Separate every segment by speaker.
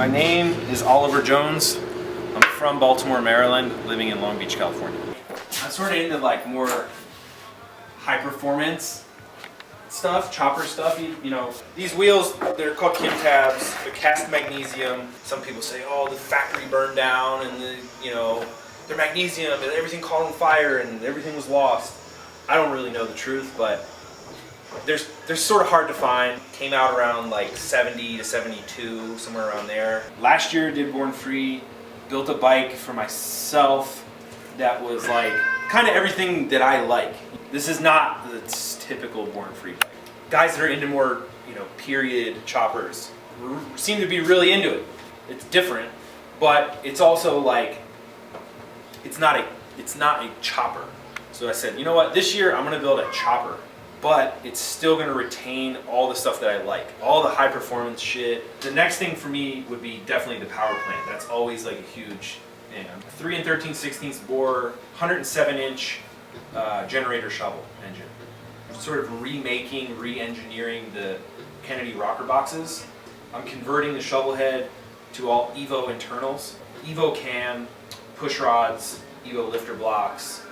Speaker 1: My name is Oliver Jones. I'm from Baltimore, Maryland, living in Long Beach, California. I'm sort of into like more high performance stuff, chopper stuff. You know, these wheels, they're called Kim tabs. They're cast magnesium. Some people say, oh, the factory burned down and they're magnesium and everything caught on fire and everything was lost. I don't really know the truth, but they're sort of hard to find. Came out around like 70 to 72, somewhere around there. Last year did Born Free, built a bike for myself that was like kind of everything that I like. This is not the typical Born Free bike. Guys that are into more, period choppers seem to be really into it. It's different, but it's also like, it's not a chopper. So I said, you know what, this year I'm gonna build a chopper, but it's still gonna retain all the stuff that I like, all the high performance shit. The next thing for me would be definitely the power plant. That's always like a huge thing. 3 13/16 bore, 107-inch generator shovel engine. I'm sort of re-engineering the Kennedy rocker boxes. I'm converting the shovel head to all Evo internals, Evo cam, push rods, Evo lifter blocks,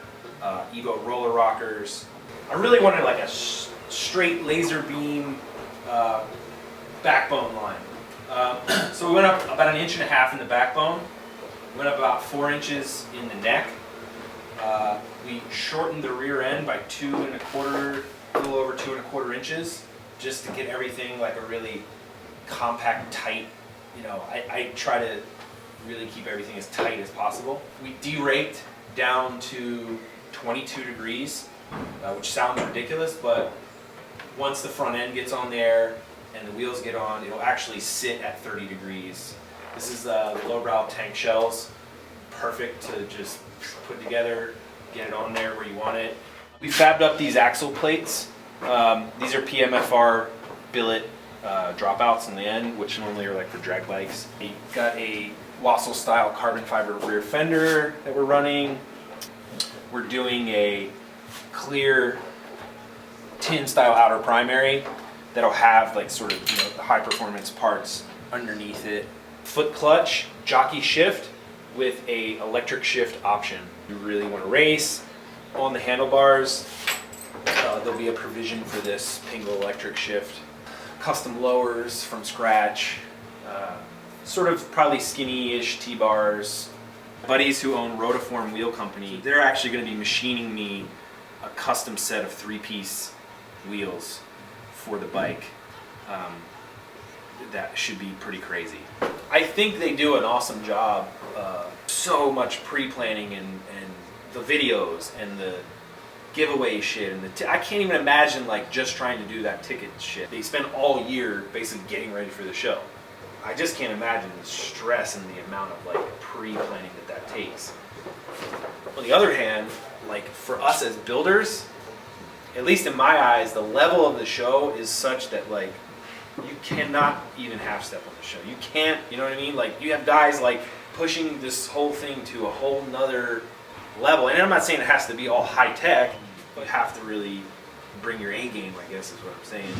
Speaker 1: Evo roller rockers. I really wanted like a straight laser beam backbone line. So we went up about 1.5 inches in the backbone, went up about 4 inches in the neck. We shortened the rear end by 2.25, a little over 2.25 inches, just to get everything like a really compact, tight, I try to really keep everything as tight as possible. We deraked down to 22 degrees, which sounds ridiculous, but once the front end gets on there and the wheels get on, it'll actually sit at 30 degrees. This is the lowbrow tank shells, perfect to just put together, get it on there where you want it. We fabbed up these axle plates. These are PMFR billet dropouts in the end, which normally are like for drag bikes. We got a Wassel style carbon fiber rear fender that we're running. We're doing a clear tin style outer primary that'll have like sort of the high performance parts underneath it. Foot clutch, jockey shift with a electric shift option. You really want to race on the handlebars. There'll be a provision for this Pingle electric shift. Custom lowers from scratch. Sort of probably skinny-ish T-bars. Buddies who own Rotiform Wheel Company, they're actually going to be machining me a custom set of 3-piece wheels for the bike. That should be pretty crazy. I think they do an awesome job. So much pre-planning and the videos and the giveaway shit and I can't even imagine like just trying to do that ticket shit. They spend all year basically getting ready for the show. I just can't imagine the stress and the amount of like pre-planning that takes. On the other hand, like for us as builders, at least in my eyes, the level of the show is such that like you cannot even half step on the show. You can't, you know what I mean? Like you have guys like pushing this whole thing to a whole nother level. And I'm not saying it has to be all high tech, but you have to really bring your A game, I guess is what I'm saying.